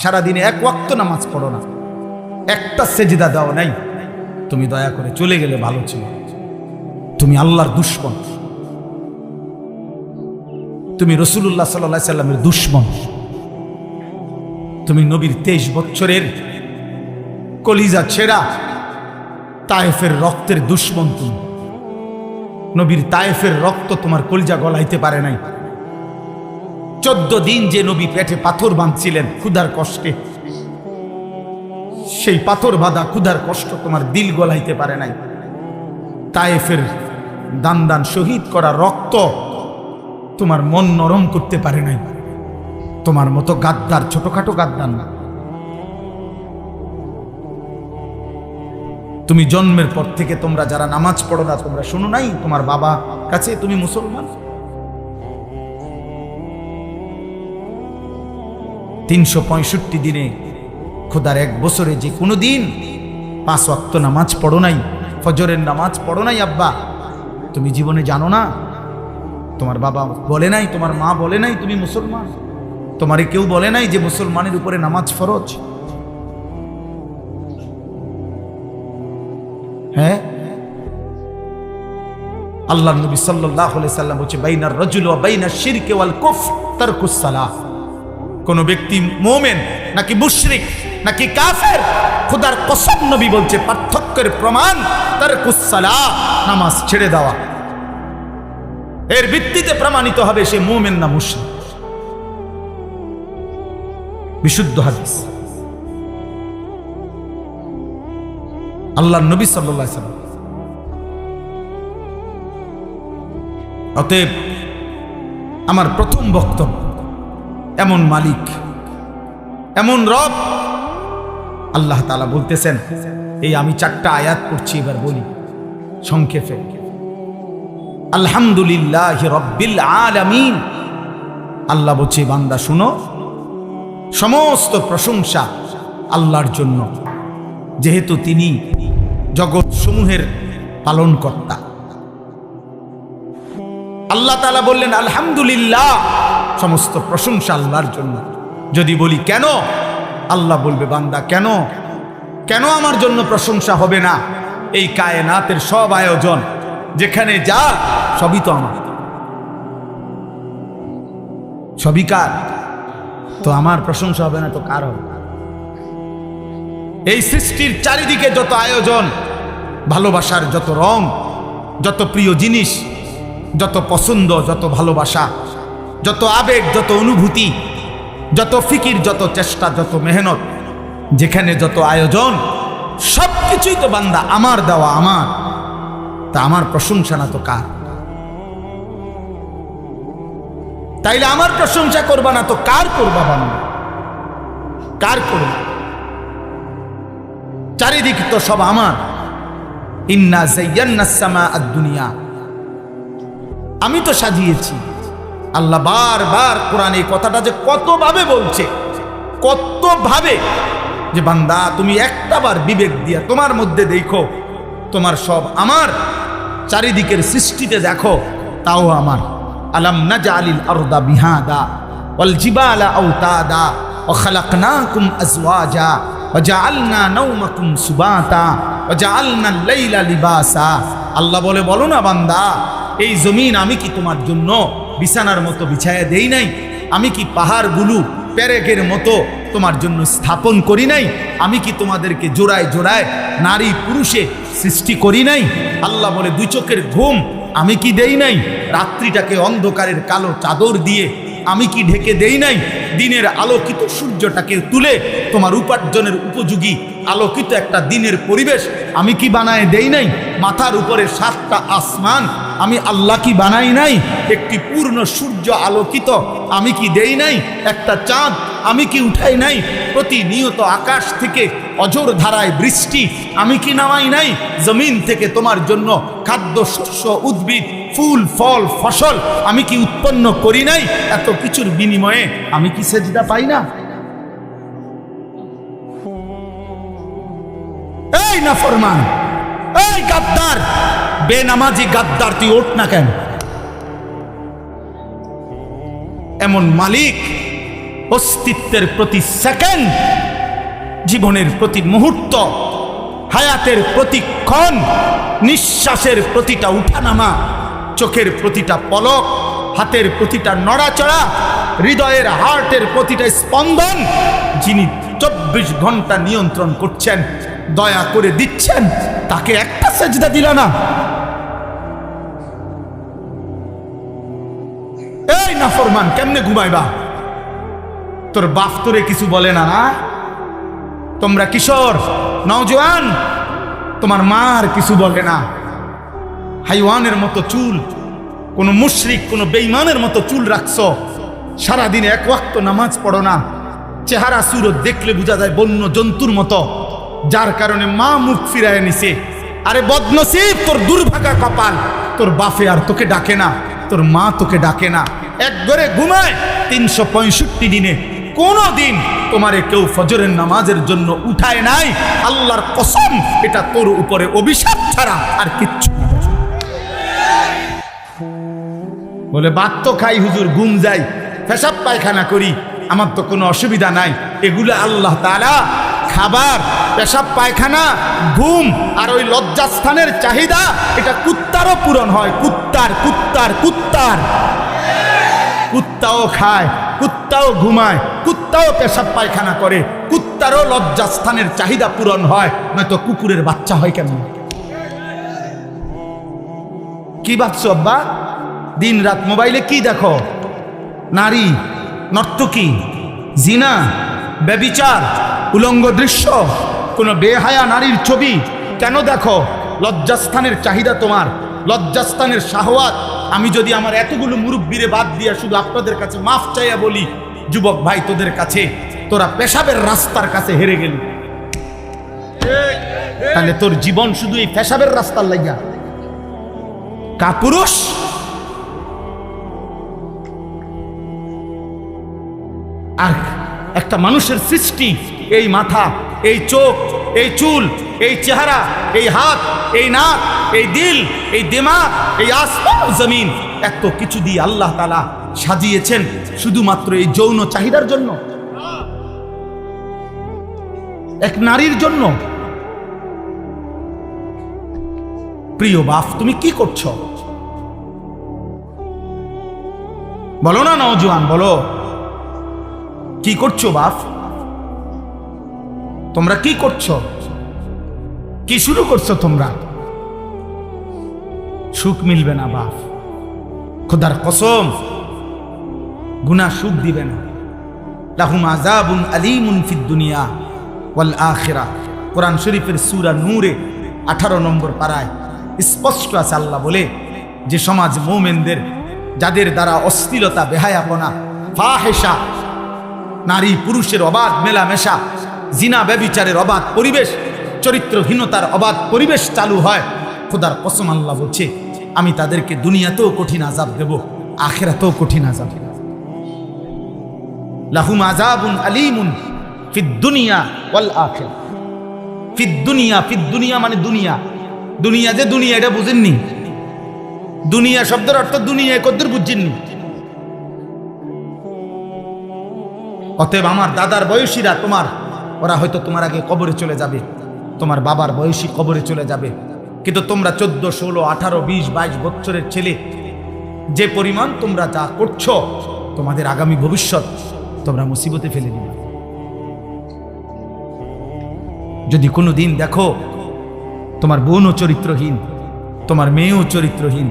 সারাদিনে এক ওয়াক্ত নামাজ পড়ো না, একটা সেজদা দাও নাই, তুমি দয়া করে চলে গেলে ভালো ছিল। তুমি আল্লাহর দুশমন, তুমি রাসূলুল্লাহ সাল্লাল্লাহু আলাইহি সাল্লামের দুশমন, তুমি নবীর 23 বছরের কলিজা ছেঁড়া তায়েফের রক্তের দুশমন। তুমি নবীর তায়েফের রক্ত তোমার কলিজা গলাইতে পারে নাই। 14 দিন যে নবী পেটে পাথর বাঁধছিলেন ক্ষুধার কষ্টে, সেই পাথর বাঁধা ক্ষুধার কষ্ট তোমার দিল গলাইতে পারে নাই। তায়েফের দান দান শহীদ করা রক্ত তোমার মন নরম করতে পারে নাই। তোমার মতো গাদ্দার ছোটখাটো গাদ্দার না। তুমি জন্মের পর থেকে তোমরা যারা নামাজ পড়ো না, তোমরা শোনো নাই তোমার বাবা কাছে তুমি মুসলমান। 365 দিনে খোদার 1 বছরে যে কোনো দিন 5 ওয়াক্ত নামাজ পড়ো নাই, ফজরের নামাজ পড়ো নাই আব্বা, তুমি জীবনে জানো না? তোমার বাবা বলে নাই, তোমার মা বলে নাই তুমি মুসলমান? তোমারে কেউ বলে নাই যে মুসলমানের উপরে নামাজ ফরজ? হ্যাঁ, আল্লাহর নবী সাল্লাল্লাহু আলাইহি সাল্লাম বলেছে বাইনার রাজুল ওয়া বাইনাশ শিরকি ওয়াল কুফর তারকুস সালাহ। কোন ব্যক্তি মুমিন নাকি মুশরিক নাকি কাফের, খোদার কসম নবী বলছে পার্থক্যের প্রমাণ তারকুস সালাহ, নামাজ ছেড়ে দেওয়া। এর ভিত্তিতে প্রমাণিত হবে সে মুমিন না মুশরিক। বিশুদ্ধ হাদিস। আল্লাহর নবী সাল্লাল্লাহু আলাইহি সাল্লাম। অতএব আমার প্রথম বক্তব্য, এমন মালিক, এমন রব আল্লাহ তাআলা বলতেছেন, এই আমি 4টা আয়াত পড়ছি, এবার বলি সংক্ষেপে। আলহামদুলিল্লাহি রাব্বিল আলামিন। আল্লাহ বলছে বান্দা শুনো, সমস্ত প্রশংসা আল্লাহর জন্য, যেহেতু তিনি জগৎ সমূহের পালনকর্তা। আল্লাহ তাআলা বললেন আলহামদুলিল্লাহ, সমস্ত প্রশংসা আল্লাহর জন্য। যদি বলি কেন, আল্লাহ বলবে বান্দা কেন, কেন আমার জন্য প্রশংসা হবে না? এই কায়নাতের সব আয়োজন যেখানে যা সবই তো আমার, সবই কার? তো আমার প্রশংসা হবে না তো কার হবে? এই সৃষ্টির চারিদিকে যত আয়োজন, ভালোবাসার যত রং, যত প্রিয় জিনিস, যত পছন্দ, যত ভালোবাসা, যত আবেগ, যত অনুভূতি, যত ফিকির, যত চেষ্টা, যত মেহনত, যেখানে যত আয়োজন, সবকিছুই তো বান্দা আমার দেওয়া, আমার। তা আমার প্রশংসা না তো কার? তাইলে আমার প্রশংসা করবা না তো কার করবা? বান্দা কার করবা? চারিদিক তো সব আমার। ইন্না যায়্যানাস সামাআদ দুনিয়া, আমি তো সাজিয়েছি। আল্লাহ বারবার কোরআনে এই কথাটা যে কতভাবে বলছে, কতভাবে, যে বান্দা তুমি একটাবার বিবেক দিয়া তোমার মধ্যে দেখো, তোমার সব আমার। চারিদিকের সৃষ্টিতে দেখো, তাও আমার। আলাম নাজআলিল আরদা বিহাদা ওয়াল জিবালা আওতাদা ওয়া খালাকনাকুম আজওয়াজা ওয়া জাআলনা নাওমাকুম সুবাতা ওয়া জাআলনাল লাইলা লিবাসা। আল্লাহ বলে বলো না বান্দা, এই জমিন আমি কি তোমার জন্য বিছানার মতো বিছায়া দেই নাই? আমি কি পাহাড়গুলো পেরেকের মতো তোমার জন্য স্থাপন করি নাই? আমি কি তোমাদেরকে জোড়ায় জোড়ায় নারী পুরুষে সৃষ্টি করি নাই? আল্লাহ বলে 2 চোখের ঘুম আমি কি দেই নাই? রাত্রিটাকে অন্ধকারের কালো চাদর দিয়ে আমি কি ঢেকে দেই নাই? দিনের আলোকিত সূর্যটাকে তুলে তোমার উপার্জনের উপযোগী আলোকিত একটা দিনের পরিবেশ আমি কি বানায় দেই নাই? মাথার উপরে 7টা আসমান আমি আল্লাহ কি বানাই নাই? একটি পূর্ণ সূর্য আলোকিত আমি কি দেই নাই? একটা চাঁদ আমি কি উঠাই নাই? প্রতিনিয়ত আকাশ থেকে অঝোর ধারায় বৃষ্টি আমি কি নামাই নাই? জমিন থেকে তোমার জন্য খাদ্য, শস্য, উদ্ভিদ, ফুল, ফল, ফসল আমি কি উৎপন্ন করি নাই? এত কিছুর বিনিময়ে আমি কি সেজদা পাই না? এই নাফরমান, এই গাদ্দার, বেনামাজি গাদ্দার, তুই ওঠ না কেন? এমন মালিক অস্তিত্বের প্রতি সেকেন্ড, জীবনের প্রতি মুহূর্ত, হায়াতের প্রতিক্ষণ, নিঃশ্বাসের প্রতিটা উঠানামা, চোখের প্রতিটা পলক, হাতের প্রতিটা নড়াচড়া, হৃদয়ের হার্টের প্রতিটা স্পন্দন যিনি 24 ঘন্টা নিয়ন্ত্রণ করছেন, দয়া করে দিচ্ছেন, তাকে একটা সেজদা দিল না? এই নাফরমান, কেমনে ঘুমাইবা? তোর বাপ তোরে কিছু বলে না? না, তোমরা কিশোর নওজোয়ান, তোমার মার কিছু বলে না? হাইওয়ানের মতো চুল, কোন মুশরিক, কোন বেঈমানের মতো চুল রাখছো, সারাদিন এক ওয়াক্ত নামাজ পড়ো না, চেহারা সুরত দেখলে বোঝা যায় বন্য জন্তুর মতো, যার কারণে মা মুখ ফিরায় নিছে। আরে বদনসিব, তোর দুর্ভাগা কপাল, তোর বাপে আর তোকে ডাকে না, তোর মা তোকে ডাকে না। এক ঘরে ঘুমায় 365 দিনে কোনো দিন তোমারে কেউ ফজরের নামাজের জন্য উঠায় নাই। আল্লাহর কসম, এটা তোর উপরে অভিশাপ ছাড়া আর কিচ্ছু না। বলে ভাত তো খাই হুজুর, ঘুম যাই, পেশাব পায়খানা করি, আমার তো কোনো অসুবিধা নাই। এগুলো আল্লাহ তাআলা খাবার, পেশাব পায়খানা, ঘুম আর ওই লজ্জাস্থানের চাহিদা, এটা কুত্তারও পূরণ হয়। কুত্তার কুত্তার কুত্তার কুত্তাও খায়, কুত্তাও ঘুমায়, কুত্তাও পেশাব পায়খানা করে, কুত্তারও লজ্জাস্থানের চাহিদা পূরণ হয়, নয়তো কুকুরের বাচ্চা হয় কেন? কি ভাবছো আব্বা? দিন রাত মোবাইলে কি দেখো? নারী, নর্তকী, জিনা, ব্যভিচার, উলঙ্গ দৃশ্য, কোনো বেহায়া নারীর ছবি কেন দেখো? লজ্জাস্থানের চাহিদা তোমার, লজ্জাস্থানের শাহওয়াত। আমি যদি আমার এতগুলো মুরব্বিরে বাদ দিয়া শুধু আপনাদের কাছে মাফ চাইয়া বলি, যুবক ভাই তোদের কাছে, তোরা পেশাবের রাস্তার কাছে হেরে গেলি, তাহলে তোর জীবন শুধু এই পেশাবের রাস্তার লাগিয়া। কাপুরুষ, আর একটা মানুষের সৃষ্টি, এই মাথা, এই চোখ, এই চুল, এই চেহারা, এই হাত, এই নাক, এই দিল, এই দিমাগ, এই আসমান জমিন, এত কিছু দিয়ে আল্লাহ তাআলা সাজিয়েছেন শুধুমাত্র এই যৌন চাহিদার জন্য, এক নারীর জন্য। প্রিয় বাপ, তুমি কি করছো? বলো না নওজোয়ান, বলো কি করছো বাপ? তোমরা কি করছো? কি শুরু করছো তোমরা? সুখ মিলবে না বাপ, খোদার কসম, গুনাহ সুখ দিবে না। লাহুম আযাবুন আলীমুন ফিদ দুনিয়া ওয়াল আখিরাহ। কোরআন শরীফের সূরা নূরে 18 নম্বর পারায় স্পষ্ট আছে, আল্লাহ বলে যে সমাজ মুমিনদের, যাদের দ্বারা অশ্লীলতা, বেহায়াপনা, ফাহিশা, নারী পুরুষের অবাধ মেলামেশা, জিনা ব্যভিচারের অবাধ পরিবেশ, চরিত্রহীনতার অবাধ পরিবেশ চালু হয়, খোদার কসম আল্লাহ বলছে আমি তাদেরকে দুনিয়াতেও কঠিন আযাব দেব, আখিরাতেও কঠিন আযাব। লাহুম আযাবুন আলীমুন ফিদ দুনিয়া ওয়াল আখিরাহ। ফিদ দুনিয়া, ফিদ দুনিয়া মানে দুনিয়া, দুনিয়া যে দুনিয়া এটা বুঝেননি? দুনিয়া শব্দের অর্থ দুনিয়া কদ্দুর বুঝছেননি? অতএব আমার দাদার বয়সীরা, ওরা হয়তো তোমার আগে কবরে চলে যাবে, তোমার বাবার বয়সী কবরে চলে যাবে, কিন্তু তোমরা 14, 16, 18, 20, 22 বছরের ছেলে, যে পরিমাণ তোমরা যা করছো, তোমাদের আগামী ভবিষ্যৎ তোমরা মুসিবতে ফেলে দিবে। যদি কোনো দিন দেখো তোমার বোনও চরিত্রহীন, তোমার মেয়েও চরিত্রহীন,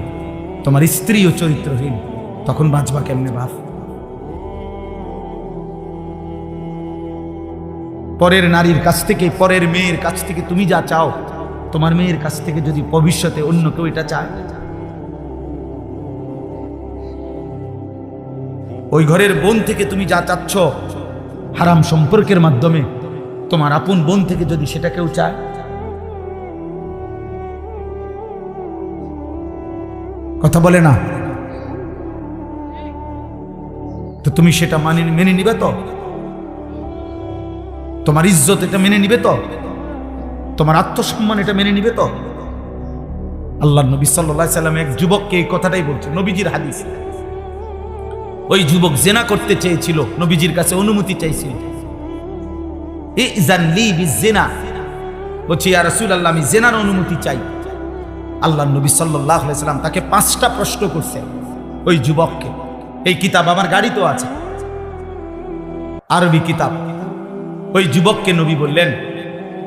তোমার স্ত্রীও চরিত্রহীন, তখন বাঁচবা কেমনে বাপ? পরের নারীর কাছ থেকে, পরের মেয়ের কাছ থেকে তুমি যা চাও, তোমার মেয়ের কাছ থেকে যদি ভবিষ্যতে অন্য কেউ এটা চায়, ওই ঘরের বোন থেকে তুমি যা চাচ্ছ হারাম সম্পর্কের মাধ্যমে, তোমার আপন বোন থেকে যদি সেটা কেউ চায়, কথা বলে না, তো তুমি সেটা মেনে নিবে তো? তোমার ইজ্জত এটা মেনে নিবে তো? তোমার আত্মসম্মান এটা মেনে নিবে তো? আল্লাহর নবী সাল্লাল্লাহু আলাইহি সাল্লাম এক যুবককে এই কথাটাই বলছেন, নবীজির হাদিস। ওই যুবক জেনা করতে চেয়েছিল, নবীজির কাছে অনুমতি চাইছিল। ইযান লি বিজিনা, বলছি ইয়া রাসূলুল্লাহ আমি জেনার অনুমতি চাই। আল্লাহর নবী সাল্লাল্লাহু আলাইহি সাল্লাম তাকে 5টা প্রশ্ন করছে ওই যুবককে। এই কিতাব আমার গাড়িতেও আছে, আরবি কিতাব। ওই যুবককে নবী বললেন,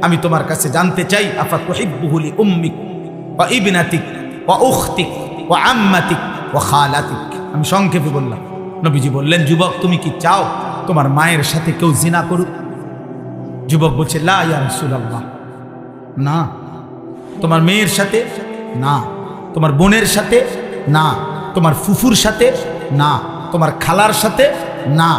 আমি তোমার কাছে জানতে চাই, আফা তুহিব্বুহু লি উম্মিক ওয়া ইবনাতিক ওয়া উখতিক ওয়া আম্মাতিক ওয়া খালাতিক। আমি সংক্ষেপে বললাম। নবীজি বললেন, যুবক তুমি কি চাও তোমার মায়ের সাথে কেউ জিনা করুক? যুবক বলছে, লা ইয়া রাসূলুল্লাহ, না। তোমার মেয়ের সাথে না, তোমার বোনের সাথে না, তোমার ফুফুর সাথে না, তোমার খালার সাথে না।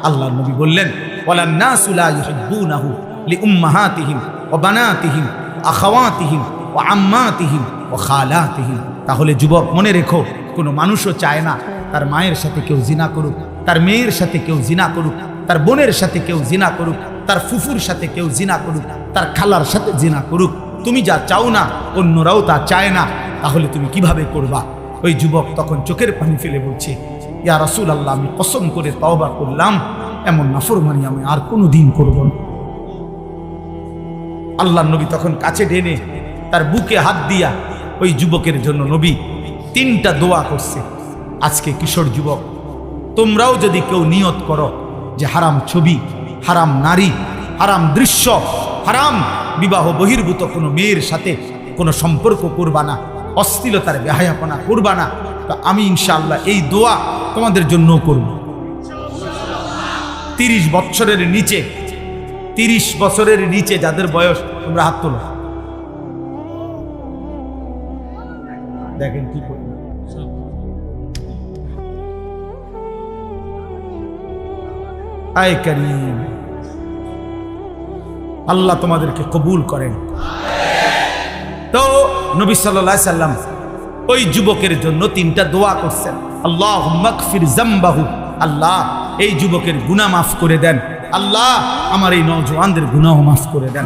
আল্লাহর নবী বললেন, ওয়ালান নাসু লা ইউহিব্বুনাহু লিউম্মাহাতিহিম ওয়া বানাতিহিম আখাওয়াতিহিম ওয়া আম্মাতিহিম ওয়া খালাতিহিম। তাহলে যুবক মনে রেখো, কোনো মানুষও চায় না তার মায়ের সাথে কেউ জিনা করুক, তার মেয়ের সাথে কেউ জিনা করুক, তার বোনের সাথে কেউ জিনা করুক, তার ফুফুর সাথে কেউ জিনা করুক, তার খালার সাথে জিনা করুক। তুমি যা চাও না অন্যরাও তা চায় না, তাহলে তুমি কিভাবে করবা? ওই যুবক তখন চোখের পানি ফেলে বলছে, ইয়া রাসূলুল্লাহ আমি কসম করে তওবা করলাম, এমন নাফরমানি আমি আর কোনোদিন করব না। আল্লাহর নবী তখন কাছে টেনে তার বুকে হাত দিয়া ওই যুবকের জন্য নবী 3টা দোয়া করছে। আজকে কিশোর যুবক, তোমরাও যদি কেউ নিয়ত করো যে হারাম ছবি, হারাম নারী, হারাম দৃশ্য, হারাম বিবাহ বহির্ভূত কোনো মেয়ের সাথে কোনো সম্পর্ক করবা না, অশ্লীলতার বেহায়াপনা করবা না, তো আমি ইনশাআল্লাহ এই দোয়া তোমাদের জন্য করব। 30 বছরের নিচে, 30 বছরের নিচে যাদের বয়স, তোমরা হাত তোলো। দেখেন কি করবে। আয় কারীম, আল্লাহ তোমাদেরকে কবুল করেন। তো নবী সাল্লাল্লাহু আলাইহি সাল্লাম ওই যুবকের জন্য 3টা দোয়া করছেন। আল্লাহুম্মা গফির যামবাহু, আল্লাহ এই যুবকের গুনাহ মাফ করে দেন, আল্লাহ আমার এই নওজওয়ানদের গুনাহ মাফ করে দেন।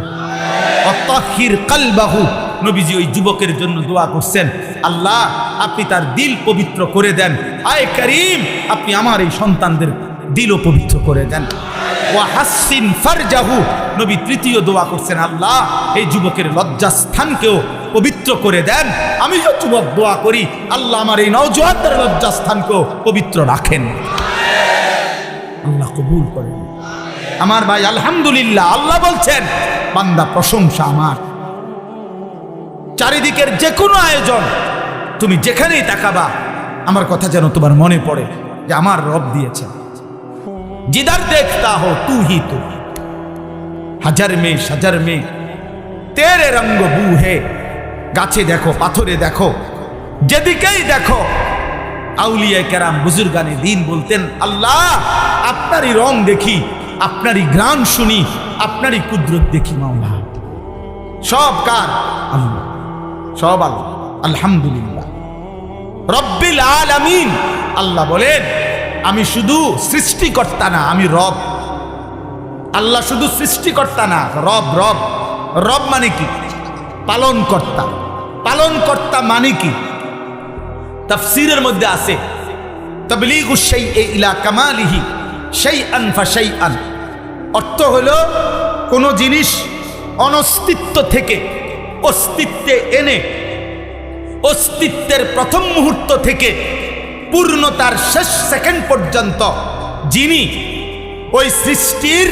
ওয়া তাহহির কলবাহু, নবীজি ওই যুবকের জন্য দোয়া করছেন, আল্লাহ আপনি তার দিল পবিত্র করে দেন। আয় কারীম, আপনি আমার এই সন্তানদের দিলও পবিত্র করে দেন। ওয়া হাসসিন ফারজাহু, নবী 3য় দোয়া করছেন, আল্লাহ এই যুবকের লজ্জাস্থানকেও পবিত্র করে দেন। আমি যে যুবক দোয়া করি, আল্লাহ আমার এই নওজওয়ানদের লজ্জাস্থানকেও পবিত্র রাখেন। আল্লাহ কবুল করেন। আমার ভাই আলহামদুলিল্লাহ, আল্লাহ বলছেন বান্দা প্রশংসা আমার। চারিদিকের যে কোনো আয়োজন, তুমি যেখানেই তাকাবা আমার কথা যেন তোমার মনে পড়ে যে আমার রব দিয়েছে। जिधर देखता हो तू ही तू, হাজার মে সাজার মে তেরে রঙ্গ বু হে। গাছে দেখো, পাথরে দেখো, যেদিকেই দেখো, আউলিয়া কেরাম বুজুর্গানে দিন বলতেন, আল্লাহ আপনারই রং দেখি, আপনারই ঘ্রাণ শুনি, আপনারই কুদরত দেখি। মাওলা সব কার? আল্লাহ, সব আল্লাহ। আলহামদুলিল্লাহ রব্বিল আলামিন। আল্লাহ বলেন আমি শুধু সৃষ্টিকর্তা না, আমি রব। আল্লাহ শুধু সৃষ্টিকর্তা না, রব। রব রব মানে কি? পালন কর্তা। পালন কর্তা মানে কি? তাফসীরের মধ্যে আছে তাবলীগুশ শাইই ইলা কামালিহি শাইআন ফাশাইআন। অর্থ হলো কোন জিনিস অনস্তিত্ব থেকে অস্তিত্বে এনে, অস্তিত্বের প্রথম মুহূর্ত থেকে পূর্ণতার শেষ সেকেন্ড পর্যন্ত যিনি ওই সৃষ্টির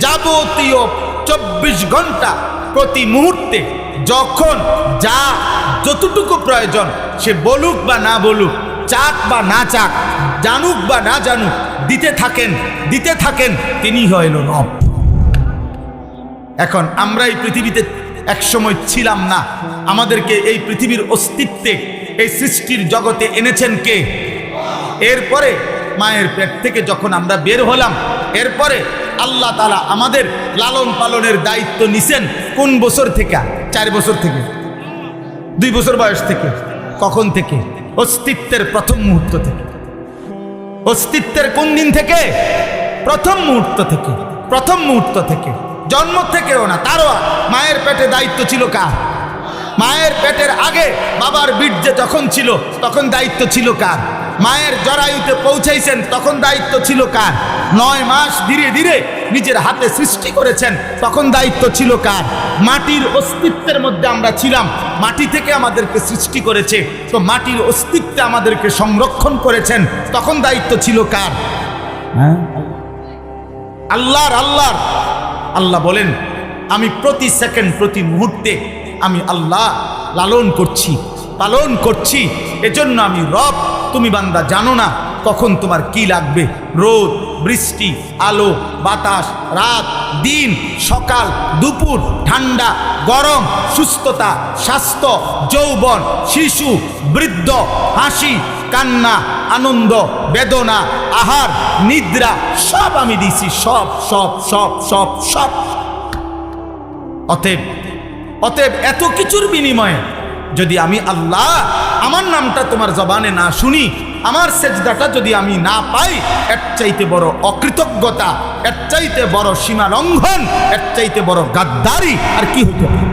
যাবতীয় 24 ঘন্টা প্রতি মুহূর্তে যখন যা যতটুকু প্রয়োজন, সে বলুক বা না বলুক, চাক বা না চাক, জানুক বা না জানুক, দিতে থাকেন, তিনি হইল রব। এখন আমরা এই পৃথিবীতে একসময় ছিলাম না, আমাদেরকে এই পৃথিবীর অস্তিত্বে, এই সৃষ্টির জগতে এনেছেন কে? এরপরে মায়ের পেট থেকে যখন আমরা বের হলাম, এরপরে আল্লাহ তাআলা আমাদের লালন পালনের দায়িত্ব নিছেন কোন বছর থেকে? 4 বছর থেকে, 2 বছর বয়স থেকে। কখন থেকে? অস্তিত্বের প্রথম মুহূর্ত থেকে। অস্তিত্বের কোন দিন থেকে? প্রথম মুহূর্ত থেকে। প্রথম মুহূর্ত থেকে, জন্ম থেকেও না, তারও মায়ের পেটে দায়িত্ব ছিল কার? মায়ের পেটের আগে বাবার বীর্যে যখন ছিল তখন দায়িত্ব ছিল কার? মায়ের জরায়ুতে পৌঁছাইছেন তখন দায়িত্ব ছিল কার? 9 মাস ধীরে ধীরে নিজের হাতে সৃষ্টি করেছেন, তখন দায়িত্ব ছিল কার? মাটির অস্তিত্বের মধ্যে আমরা ছিলাম, মাটি থেকে আমাদেরকে সৃষ্টি করেছে, তো মাটির অস্তিত্বে আমাদেরকে সংরক্ষণ করেছেন, তখন দায়িত্ব ছিল কার? আল্লাহর। আল্লাহ বলেন আমি প্রতি সেকেন্ড প্রতি মুহূর্তে আমি আল্লাহ লালন করছি, পালন করছি, এজন্য আমি রব। তুমি বান্দা জানো না কখন তোমার কি লাগবে, রোদ, বৃষ্টি, আলো, বাতাস, রাত, দিন, সকাল, দুপুর, ঠান্ডা, গরম, সুস্থতা, স্বাস্থ্য, যৌবন, শিশু, বৃদ্ধ, হাসি, কান্না, আনন্দ, বেদনা, আহার, নিদ্রা, সব আমি দিছি, সব সব সব সব সব। অতএব এত কিছুর বিনিময়ে যদি আমি আল্লাহ আমার নামটা তোমার জবানে না শুনি, আমার সেজদাটা যদি আমি না পাই, এর চাইতে বড় অকৃতজ্ঞতা, এর চাইতে বড় সীমা লঙ্ঘন, এর চাইতে বড় গাদ্দারি আর কি হইতে পারে?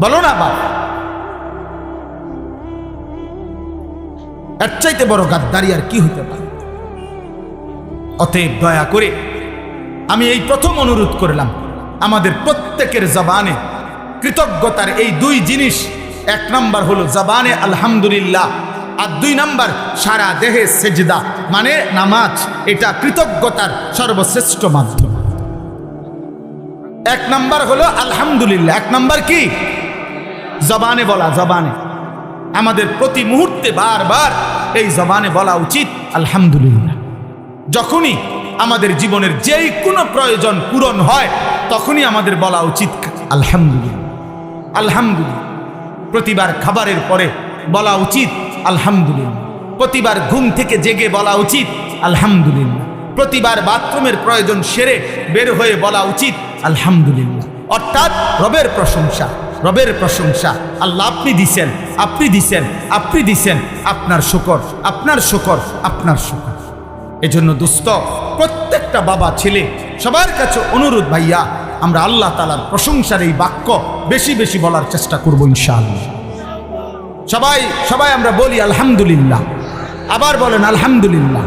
বলো না বাপ, এর চাইতে বড় গাদ্দারি আর কি হইতে পারে? অতএব দয়া করে আমি এই প্রথম অনুরোধ করলাম, আমাদের প্রত্যেকের জবানে কৃতজ্ঞতার এই 2 জিনিস, 1 নাম্বার হলো জবানে আলহামদুলিল্লাহ, আর 2 নাম্বার সারা দেহে সেজদা মানে নামাজ। এটা কৃতজ্ঞতার সর্বশ্রেষ্ঠ মাধ্যম। 1 নাম্বার হলো আলহামদুলিল্লাহ, 1 নাম্বার কি? জবানে বলা। জবানে আমাদের প্রতি মুহূর্তে বারবার এই জবানে বলা উচিত আলহামদুলিল্লাহ। যখনই আমাদের জীবনের যেই কোনো প্রয়োজন পূরণ হয় তখনই আমাদের বলা উচিত আলহামদুলিল্লাহ, আলহামদুলিল্লাহ। প্রতিবার খাবারের পরে বলা উচিত আলহামদুলিল্লাহ, প্রতিবার ঘুম থেকে জেগে বলা উচিত আলহামদুলিল্লাহ, প্রতিবার বাথরুমের প্রয়োজন সেরে বের হয়ে বলা উচিত আলহামদুলিল্লাহ। অর্থাৎ রবের প্রশংসা, রবের প্রশংসা। আল্লাহ আপনি দিছেন, আপনি দিছেন, আপনি দিছেন, আপনার শুকর, আপনার শুকর, আপনার শুকর। এজন্য দোস্ত, প্রত্যেকটা বাবা ছেলে সবার কাছে অনুরোধ, ভাইয়া আমরা আল্লাহ তাআলার প্রশংসার এই বাক্য বেশি বেশি বলার চেষ্টা করব ইনশাআল্লাহ। সবাই আমরা বলি আলহামদুলিল্লাহ, আবার বলেন আলহামদুলিল্লাহ,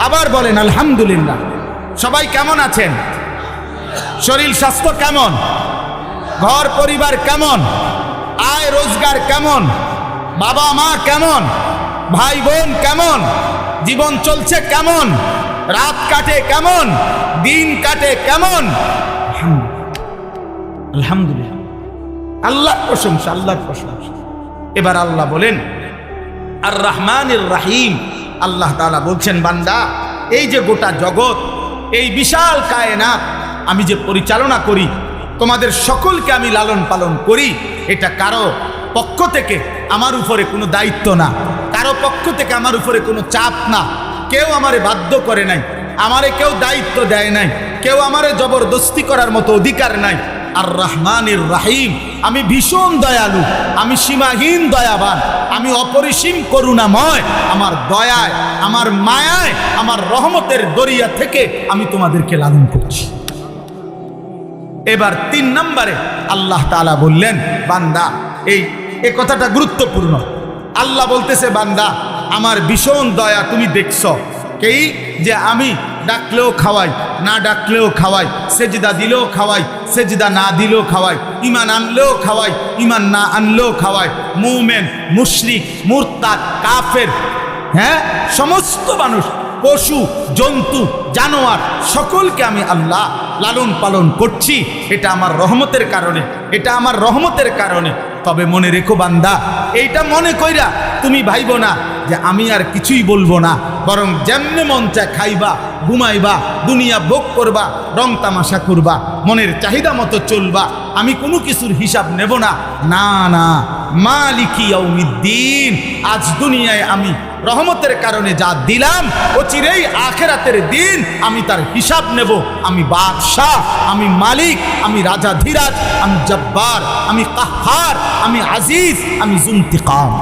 আবার বলেন আলহামদুলিল্লাহ। সবাই কেমন আছেন? শরীর স্বাস্থ্য কেমন? ঘর পরিবার কেমন? আয় রোজগার কেমন? বাবা মা কেমন? ভাই বোন কেমন? জীবন চলছে কেমন? রাত কাটে কেমন? দিন কাটে কেমন? আলহামদুলিল্লাহ, আল্লাহর প্রশংসা, আল্লাহর প্রশংসা। এবার আল্লাহ বলেন আর রহমানির রহিম। আল্লাহ তাআলা বলছেন, বান্দা এই যে গোটা জগৎ, এই বিশাল কায়নাত আমি যে পরিচালনা করি, তোমাদের সকলকে আমি লালন পালন করি, এটা কারো পক্ষ থেকে আমার উপরে কোনো দায়িত্ব না, কারো পক্ষ থেকে আমার উপরে কোনো চাপ না। কেউ আমারে বাধ্য করে নাই, আমারে কেউ দায়িত্ব দেয় নাই, কেউ আমারে জবরদস্তি করার মতো অধিকার নাই। আর রহমানির রহিম, আমি ভীষণ দয়ালু, আমি সীমাহীন দয়াবান, আমি অপরিসীম করুণাময়। আমার দয়ায়, আমার মায়ায়, আমার রহমতের দরিয়া থেকে আমি তোমাদেরকে লালন করছি। এবার 3 নম্বরে আল্লাহ তাআলা বললেন, বান্দা এই কথাটা গুরুত্বপূর্ণ। আল্লাহ বলতেছে, বান্দা আমার ভীষণ দয়া তুমি দেখছো, এই যে আমি ডাকলেও খাওয়াই, না ডাকলেও খাওয়াই, সেজদা দিলেও খাওয়াই, সেজদা না দিলেও খাওয়াই, ঈমান আনলেও খাওয়াই, ঈমান না আনলেও খাওয়াই, মুমিন, মুশরিক, মুরতাদ, কাফের, হ্যাঁ সমস্ত মানুষ, পশু, জন্তু, জানোয়ার সকলকে আমি আল্লাহ লালন পালন করছি। এটা আমার রহমতের কারণে, এটা আমার রহমতের কারণে। তবে মনে রেখো বান্দা, এইটা মনে কইরা তুমি ভাইবো না যে আমি আর কিছুই বলবো না, বরং যেমনে মন চায় খাইবা, ঘুমাইবা, দুনিয়া ভোগ করবা, রং তামাশা করবা, মনের চাহিদা মতো চলবা, আমি কোনো কিছুর হিসাব নেব না। না না, মালিকি ইয়াউমিদ্দিন, আজ দুনিয়ায় আমি রহমতের কারণে যা দিলাম, অচিরেই আখিরাতের দিন আমি তার হিসাব নেব। আমি বাদশাহ, আমি মালিক, আমি রাজাধিরাজ, আমি জব্বার, আমি কাহ্হার, আমি আজিজ, আমি যুনতিকাম।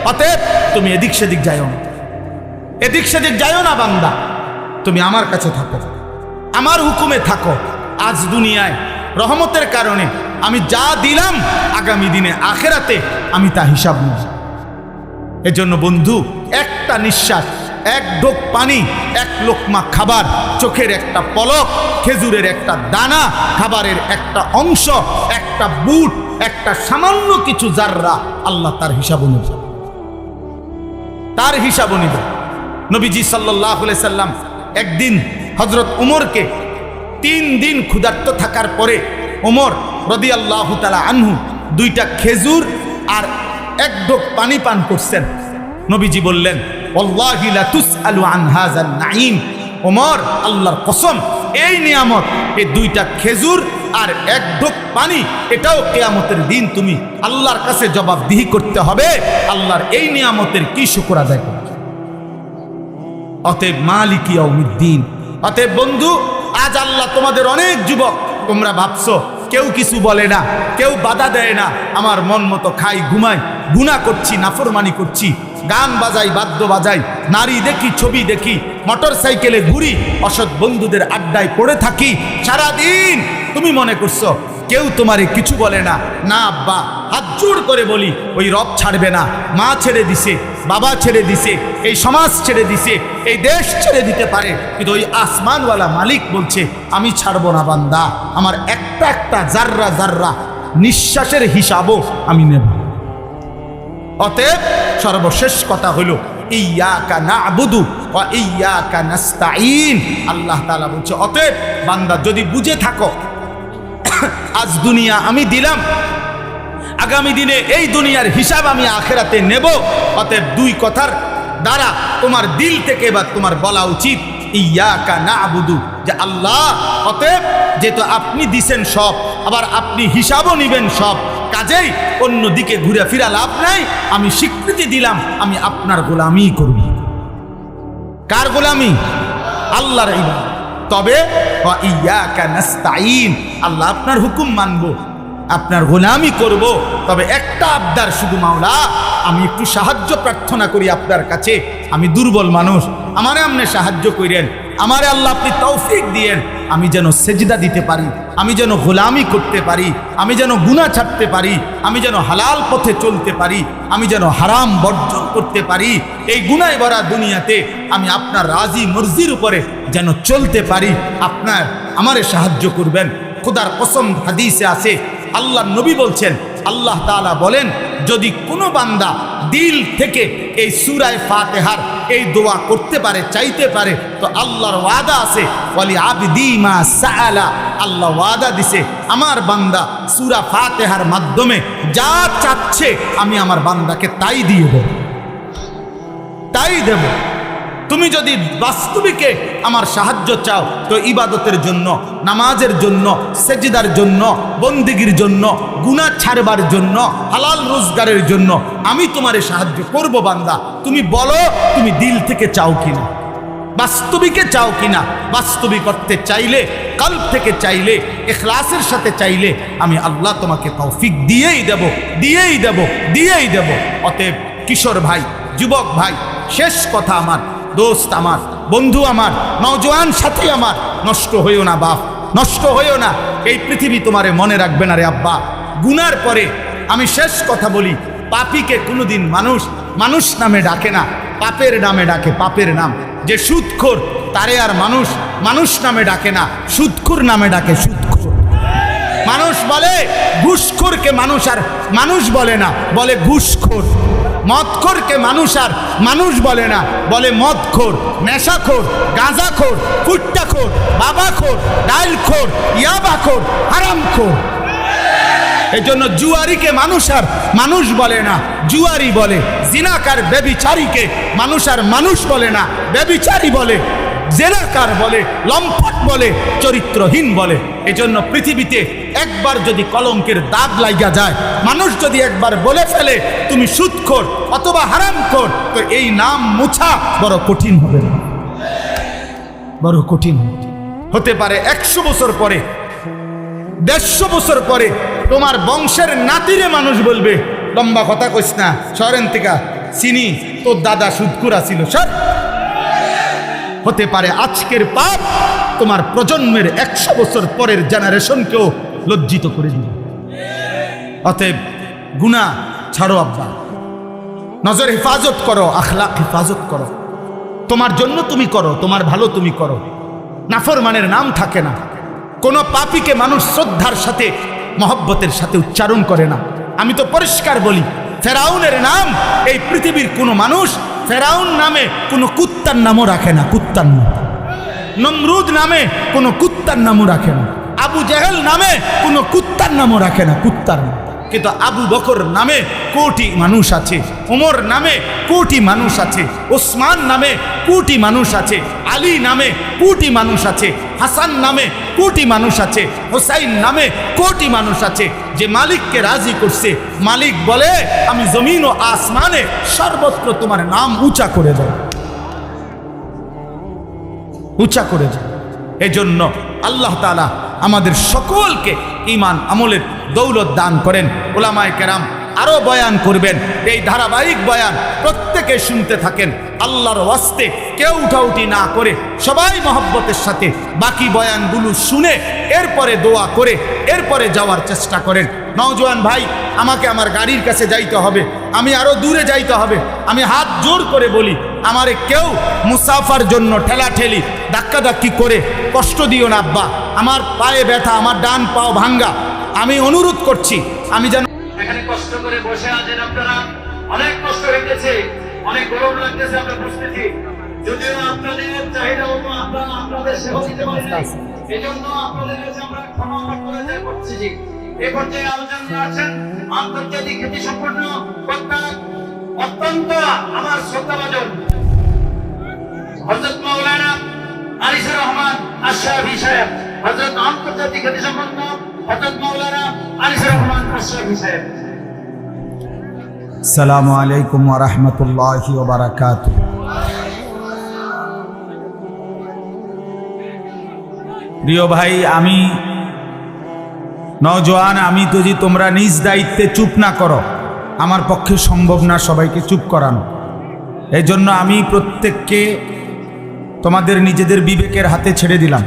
অতএব তুমি এদিক সেদিক যাইও না, এদিক সেদিক যাইও না বান্দা, তুমি আমার কাছে থাকো, আমার হুকুমে থাকো। আজ দুনিয়ায় রহমতের কারণে আমি যা দিলাম, আগামী দিনে আখিরাতে আমি তা হিসাব নেব। এজন্য বন্ধু, একটা নিঃশ্বাস, এক ঢোক পানি, এক লোকমা খাবার, চোখের একটা পলক, খেজুরের একটা দানা, খাবারের একটা অংশ, একটা বুট, একটা সামান্য কিছু জাররা, আল্লাহ তার হিসাব নেবে, তার হিসাব নেবে। নবীজি সাল্লাল্লাহু আলাইহি সাল্লাম একদিন হযরত উমরকে 3 দিন ক্ষুধার্ত থাকার পরে উমর রাদিয়াল্লাহু তাআলা আনহু 2টা খেজুর আর এক ঢোক পানি পান করছেন। নবীজি বললেন, ওয়াল্লাহি লা তুসআলু আন হাযাল নাঈম। ওমর, আল্লাহর কসম, এই নিয়ামত, এই 2টা খেজুর আর এক ঢোক পানি, এটাও কিয়ামতের দিন তুমি আল্লাহর কাছে জবাবদিহি করতে হবে। আল্লাহর এই নিয়ামতের কি শুকর আদায় করবে? অতএব মালিক ইয়াউমিদ্দিন। অতএব বন্ধু, আজ আল্লাহ তোমাদের অনেক যুবক, তোমরা ভাবছো কেউ কিছু বলে না, কেউ বাধা দেয় না, আমার মন মতো খাই, ঘুমাই, গুনাহ করছি, নাফরমানি করছি, গান বাজাই, বাদ্য বাজাই, নারী দেখি, ছবি দেখি, মোটর সাইকেলে ঘুরি, অসৎ বন্ধুদের আড্ডায় পড়ে থাকি সারাদিন। তুমি মনে করছো কেউ তোমারে কিছু বলে না? না আব্বা, হাত জোড় করে বলি, ওই রব ছাড়বে না। মা ছেড়ে দিছে, বাবা ছেড়ে দিছে, এই সমাজ ছেড়ে দিছে, এই দেশ ছেড়ে দিতে পারে, কিন্তু ওই আসমানওয়ালা মালিক বলছে আমি ছাড়বো না বান্দা, আমার একটা একটা জাররা জাররা নিঃশ্বাসের হিসাবও আমি নেব। অতএব সর্বশেষ কথা হলো ইয়াকা না'বুদু ওয়া ইয়াকা নাস্তাঈন। আল্লাহ তাআলা বলছে, অতএব বান্দা যদি বুঝে থাকো আজ দুনিয়া আমি দিলাম, আগামী দিনে এই দুনিয়ার হিসাব আমি আখিরাতে নেব, অতএব 2 কথার দ্বারা তোমার দিল থেকে বা তোমার বলা উচিত ইয়াকা না'বুদু, যে আল্লাহ, অতএব যেহেতু আপনি দিছেন সব, আবার আপনি হিসাবও নিবেন সব, কাজেই অন্যদিকে ঘুরে ফিরা লাভ নাই। আমি স্বীকৃতি দিলাম আমি আপনার গোলামি করব। কার গোলামি? আল্লাহর ইবাদত। তবে ওয়া ইয়াকা নাস্তাঈন, আল্লাহ আপনার হুকুম মানব, আপনার গোলামি করব। তবে একটা আবদার শুধু, মাওলা আমি একটু সাহায্য প্রার্থনা করি আপনার কাছে, আমি দুর্বল মানুষ, আমারে আপনি সাহায্য করেন, আমারে আল্লাহ আপনি তৌফিক দিয়েন, আমি যেন সেজদা দিতে পারি, আমি যেন গোলামি করতে পারি, আমি যেন গুনাহ ছাড়তে পারি, আমি যেন হালাল পথে চলতে পারি, আমি যেন হারাম বর্জন করতে পারি। এই গুনায় ভরা দুনিয়াতে আমি আপনার রাজি মর্জির উপরে যেন চলতে পারি। আপনার আমারে সাহায্য করবেন। খোদার কসম, হাদিসে আছে, আল্লাহর নবী বলছেন, আল্লাহ তাআলা বলেন, যদি কোনো বান্দা দিল থেকে এই সূরা ফাতিহার এই দোয়া করতে পারে, চাইতে পারে, তো আল্লাহর ওয়াদা আছে, ওয়ালি আবদি মা সাআলা, আল্লাহ ওয়াদা দিছে আমার বান্দা সূরা ফাতিহার মাধ্যমে যা চাচ্ছে আমি আমার বান্দাকে তাই দিয়ে দেব, তাই দেব। তুমি যদি বাস্তবিকে আমার সাহায্য চাও, তো ইবাদতের জন্য, নামাজের জন্য, সেজদার জন্য, বন্দেগীর জন্য, গুনাহ ছাড়বার জন্য, হালাল রোজগারের জন্য আমি তোমারে সাহায্য করব বান্দা। তুমি বলো তুমি দিল থেকে চাও কিনা, বাস্তবিকে চাও কিনা। বাস্তবিক করতে চাইলে, কলব থেকে চাইলে, ইখলাসের সাথে চাইলে আমি আল্লাহ তোমাকে তৌফিক দিয়েই দেব, দিয়েই দেব, দিয়েই দেব। অতএব কিশোর ভাই, যুবক ভাই, শেষ কথা আমার, দোস্ত আমার, বন্ধু আমার, নওজোয়ান সাথী আমার, নষ্ট হইও না বাপ, নষ্ট হইও না। এই পৃথিবী তোমারে মনে রাখবে না রে আব্বা। গুনার পরে আমি শেষ কথা বলি, পাপীকে কোনোদিন মানুষ মানুষ নামে ডাকে না, পাপের নামে ডাকে, পাপের নাম। যে সুদখোর তারে আর মানুষ মানুষ নামে ডাকে না, সুদখোর নামে ডাকে, সুদখোর। মানুষ বলে ঘুষখোরকে মানুষ আর মানুষ বলে না, বলে ঘুষখোর। মদখোরকে মানুষ আর মানুষ বলে না, বলে মদখোর, নেশাখোর, গাঁজাখোর, ফুট্টাখোর, বাবাখোর, ডাইলখোর, ইয়াবাখোর, হারামখোর। এই জন্য জুয়ারিকে মানুষ আর মানুষ বলে না, জুয়ারি বলে। জিনাকার ব্যভিচারীকে মানুষ আর মানুষ বলে না, ব্যভিচারী বলে, জেনাকার বলে, লম্পট বলে, চরিত্রহীন বলে। এজন্য পৃথিবীতে একবার যদি কলঙ্কের দাগ লাগা যায়, মানুষ যদি একবার বলে ফেলে তুমি সুদখোর অথবা হারামখোর, তো এই নাম মুছা বড় কঠিন হবে, বড় কঠিন হতে পারে। 100 বছর পরে, 150 বছর পরে তোমার বংশের নাতিরে মানুষ বলবে, লম্বা কথা কইস না, শহরের থেকে চিনি তোর দাদা সুদখোর ছিল। সর হতে পারে আজকের পাপ তোমার প্রজন্মের 100 বছর পরের জেনারেশনকেও লজ্জিত করে দিবে। অতএব গুনাহ ছাড়ো আব্বা, নজর হেফাজত করো, আখলাক হেফাজত করো। তোমার জন্য তুমি করো, তোমার ভালো তুমি করো। নাফরমানের নাম থাকে না। কোন পাপীকে মানুষ শ্রদ্ধার সাথে মহব্বতের সাথে উচ্চারণ করে না। আমি তো পরিষ্কার বলি, ফেরাউনের নাম এই পৃথিবীর কোনো মানুষ ফেরাউন নামে কোনো কুত্তার নামও রাখে না, কুত্তার নাম। নমরুদ নামে কোনো কুত্তার নামও রাখে না। আবু জেহেল নামে কোনো কুত্তার নামও রাখে না, কুত্তার নাম। কিন্তু আবু বকর নামে কোটি মানুষ আছে, ওমর নামে কোটি মানুষ আছে, ওসমান নামে কোটি মানুষ আছে, আলী নামে কোটি মানুষ আছে, হাসান নামে কোটি মানুষ আছে, হোসাইন নামে কোটি মানুষ আছে। যে মালিককে রাজি করছে, মালিক বলে আমি জমিন ও আসমানে সর্বত্র তোমার নাম উঁচা করে দেব, উঁচা করে দেব। এজন্য আল্লাহ তাআলা আমাদের সকলকে ঈমান আমলের দৌলত দান করেন। উলামায়ে কেরাম আরো বয়ান করবেন, এই ধারাবাহিক বয়ান প্রত্যেকে শুনতে থাকেন। আল্লাহর ওয়াস্তে কেউ উঠাউঠি না করে সবাই মহব্বতের সাথে বাকি বয়ানগুলো শুনে এরপরে দোয়া করে এরপরে যাওয়ার চেষ্টা করেন। নওজোয়ান ভাই, আমাকে আমার গাড়ির কাছে যাইতে হবে, আমি আরো দূরে যাইতে হবে। আমি হাত জোর করে বলি, আমারে কেউ মুসাফার জন্য ঠেলাঠেলি ধাক্কাধাক্কি করে কষ্ট দিও না আব্বা। আমার পায়ে ব্যথা, আমার ডান পাও ভাঙ্গা। আমি অনুরোধ করছি, আমি যেন এখানে কষ্ট করে বসে আছেন আপনারা, অনেক কষ্ট হইতেছে, অনেক গরম লাগতেছে, আমরা বুঝতেছি। যদিও আপনাদের চাহিদা মতো আপনারা আপনাদের সেবা দিতে পারি নাই, এজন্য আপনাদের কাছে আমরা ক্ষমা প্রার্থনা করছি। এই পর্যায়ে আলোচনা আছেন আন্তর্জাতিক খ্যাতি সম্পন্ন বক্তা, অত্যন্ত আমার শ্রদ্ধাভাজন হযরত মাওলানা আনিসুর রহমান আশরাফি সাহেব। হযরত আন্তর্জাতিক খ্যাতি সম্পন্ন হযরত মাওলানা আনিসুর রহমান আশরাফি সাহেব। আসসালামু আলাইকুম ওয়া রাহমাতুল্লাহি ওয়া বারাকাতুহু। প্রিয় ভাই, আমি নওজোয়ান, আমি তো যে তোমরা নিজ দায়িত্বে চুপ না করো, আমার পক্ষে সম্ভব না সবাইকে চুপ করানো। এই জন্য আমি প্রত্যেককে তোমাদের নিজেদের বিবেকের হাতে ছেড়ে দিলাম।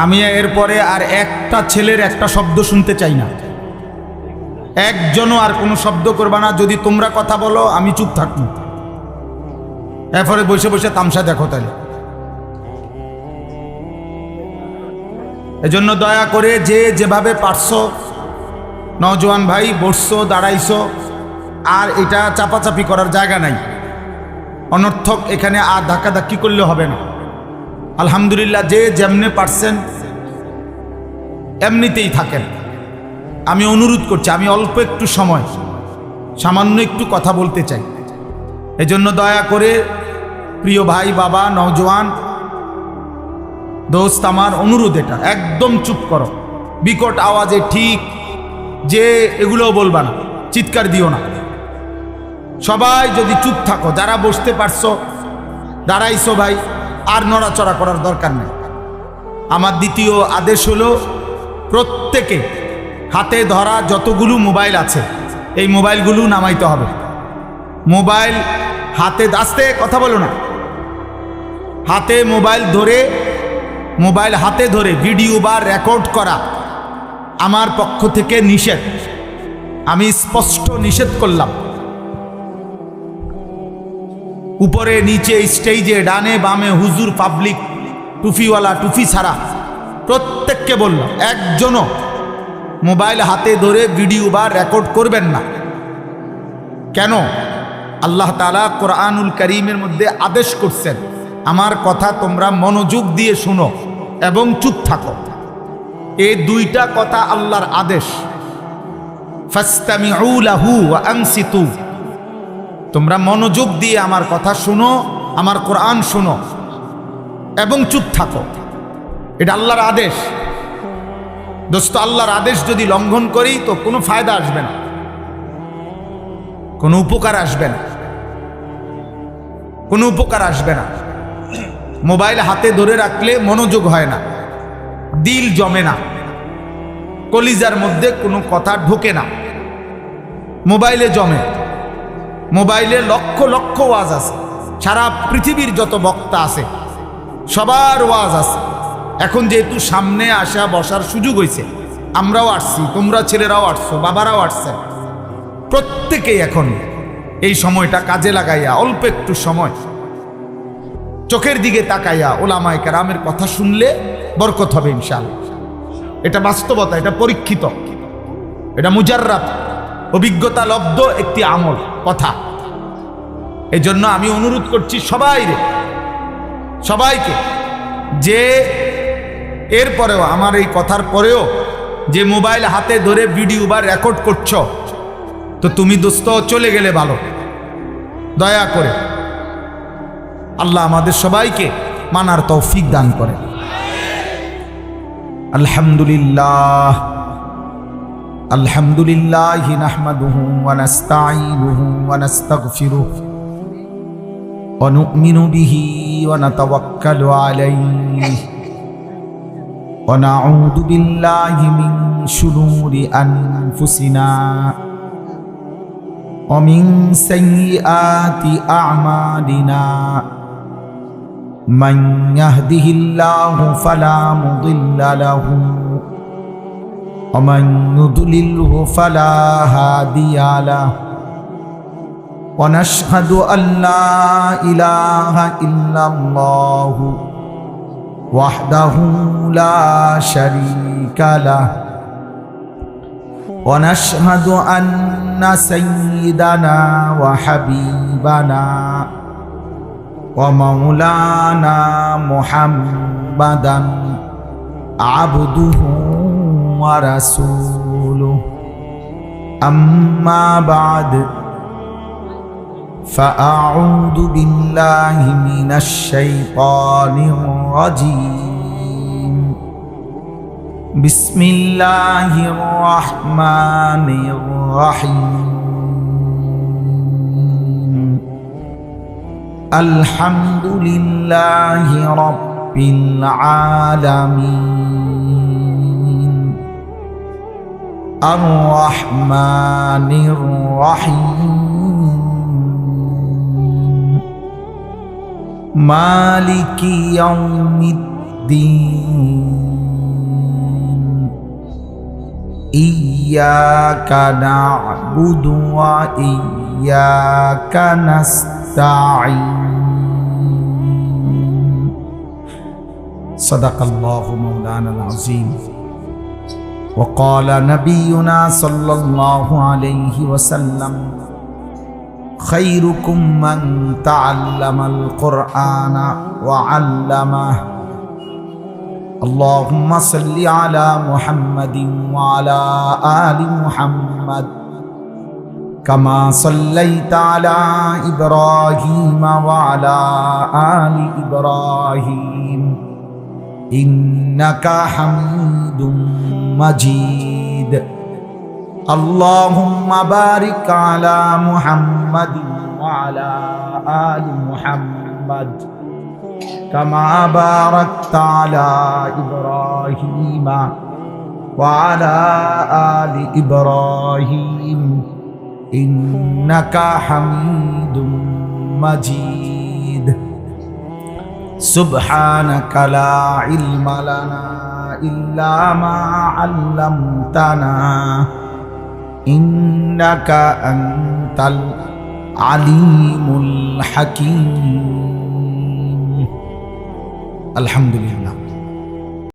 আমি এরপরে আর একটা ছেলের একটা শব্দ শুনতে চাই না, একজনও আর কোনো শব্দ করবা না। যদি তোমরা কথা বলো আমি চুপ থাকবো, এরপরে বসে বসে তামসা দেখো। তাহলে এজন্য দয়া করে যে যেভাবে পারছো, নওজোয়ান ভাই বসছো, দাঁড়াইছো, আর এটা চাপাচাপি করার জায়গা নাই। অনর্থক এখানে আর ধাক্কাধাক্কি করলে হবে না। আলহামদুলিল্লাহ, যে যেমনে পারছেন এমনিতেই থাকেন। আমি অনুরোধ করছি, আমি অল্প একটু সময় সামান্য একটু কথা বলতে চাই। এজন্য দয়া করে প্রিয় ভাই, বাবা, নওজোয়ান দোস্ত, আমার অনুরোধ এটা, একদম চুপ করো। বিকট আওয়াজে ঠিক যে এগুলোও বলবা না, চিৎকার দিও না। সবাই যদি চুপ থাকো, যারা বসতে পারছো, দাঁড়াইছো ভাই, আর নড়াচড়া করার দরকার নেই। আমার দ্বিতীয় আদেশ হলো, প্রত্যেকে হাতে ধরা যতগুলো মোবাইল আছে এই মোবাইলগুলো নামাইতে হবে। মোবাইল হাতে, আস্তে কথা বলো না, হাতে মোবাইল হাতে ধরে ভিডিও বা রেকর্ড করা আমার পক্ষ থেকে নিষেধ। আমি স্পষ্ট নিষেধ করলাম। উপরে নিচে, স্টেজে, ডানে বামে, হুজুর, পাবলিক, টুফিওয়ালা, টুফি ছাড়া প্রত্যেককে বললাম, একজনও মোবাইল হাতে ধরে ভিডিও বা রেকর্ড করবেন না। কেন? আল্লাহ তাআলা কোরআনুল কারীমের মধ্যে আদেশ করছেন, আমার কথা তোমরা মনোযোগ দিয়ে শুনো এবং চুপ থাকো। এই দুইটা কথা আল্লাহর আদেশ। ফাসতামিউ লাহু ওয়া আনসিতু, তোমরা মনোযোগ দিয়ে আমার কথা শুনো, আমার কোরআন শুনো এবং চুপ থাকো। এটা আল্লাহর আদেশ। দোস্ত, আল্লাহর আদেশ যদি লঙ্ঘন করি তো কোনো ফায়দা আসবে না, কোনো উপকার আসবে না, কোনো উপকার আসবে না। মোবাইল হাতে ধরে রাখলে মনোযোগ হয় না, দিল জমে না, কলিজার মধ্যে কোনো কথা ঢোকে না, মোবাইলে জমে। মোবাইলে লক্ষ লক্ষ ওয়াজ আছে, সারা পৃথিবীর যত বক্তা আছে সবার ওয়াজ আছে। এখন যেহেতু সামনে আসা বসার সুযোগ হয়েছে, আমরাও আসছি, তোমরা ছেলেরাও আসছো, বাবারাও আসছেন, প্রত্যেকেই এখন এই সময়টা কাজে লাগাইয়া অল্প একটু সময় চোখের দিকে তাকাইয়া ওলামায়ে কেরামের কথা শুনলে বরকত হবে ইনশাআল্লাহ। এটা বাস্তবতা, এটা পরীক্ষিত, এটা মুজাররাব অভিজ্ঞতা লব্ধ একটি আমল কথা। এই জন্য আমি অনুরোধ করছি সবাইকে যে এরপরেও আমার এই কথার পরেও যে মোবাইল হাতে ধরে ভিডিও বা রেকর্ড করছো, তো তুমি দোস্ত চলে গেলে ভালো, দয়া করে আল্লাহ আমাদের সবাইকে মানার তৌফিক দান করে। আলহামদুলিল্লাহ আলহামদুলিল্লাহি নাহমাদুহু ওয়া নাস্তাঈনুহু ওয়া নাস্তাগফিরুহু ওয়া নু'মিনু বিহি ওয়া নাতাওয়াক্কালু আলাইহি ওয়া নাউযু বিল্লাহি মিন শুরুরি আনফুসিনা ওয়া মিন সাইয়্যাতি আ'মালিনা মান ইয়াহদিহিল্লাহু ফালা মুদিল্লা লাহু ওয়া মান ইউদ্লিলহু ফালা হাদিয়া লাহু ওয়া নাশহাদু আল্লা ইলাহা ইল্লাল্লাহু ওয়াহদাহু লা শারীকা লাহু ওয়া নাশহাদু আন্না সাইয়্যিদানা ওয়া হাবিবানা ওয়া মাওলানা মুহাম্মাদান আবদুহু ওয়া রাসূলুহু আম্মা বা'দ ফাআউযু বিল্লাহি মিনাশ শাইতানির রাজীম বিসমিল্লাহির রাহমানির রাহিম আলহামদুলিল্লাহি রাব্বিল আলামিন আর রাহমানির রাহিম মালিকি ইয়াউমিদ্দিন ইয়্যাকা না'বুদু ওয়া ইয়্যাকা নাস্তাঈন সাদাকাল্লাহু মাওলানাল আযীম ওয়া ক্বালা নাবিয়ুনা সাল্লাল্লাহু আলাইহি ওয়াসাল্লাম خيركم من تعلم القرآن وعلمه اللهم صل على محمد وعلى آل محمد كما صليت على إبراهيم وعلى آل إبراهيم إنك حميد مجيد اللهم بارك على محمد وعلى آل محمد كما باركت على إبراهيم وعلى آل إبراهيم إنك حميد مجيد سبحانك لا علم لنا إلا ما علمتنا إنك أنت العليم الحكيم الحمد لله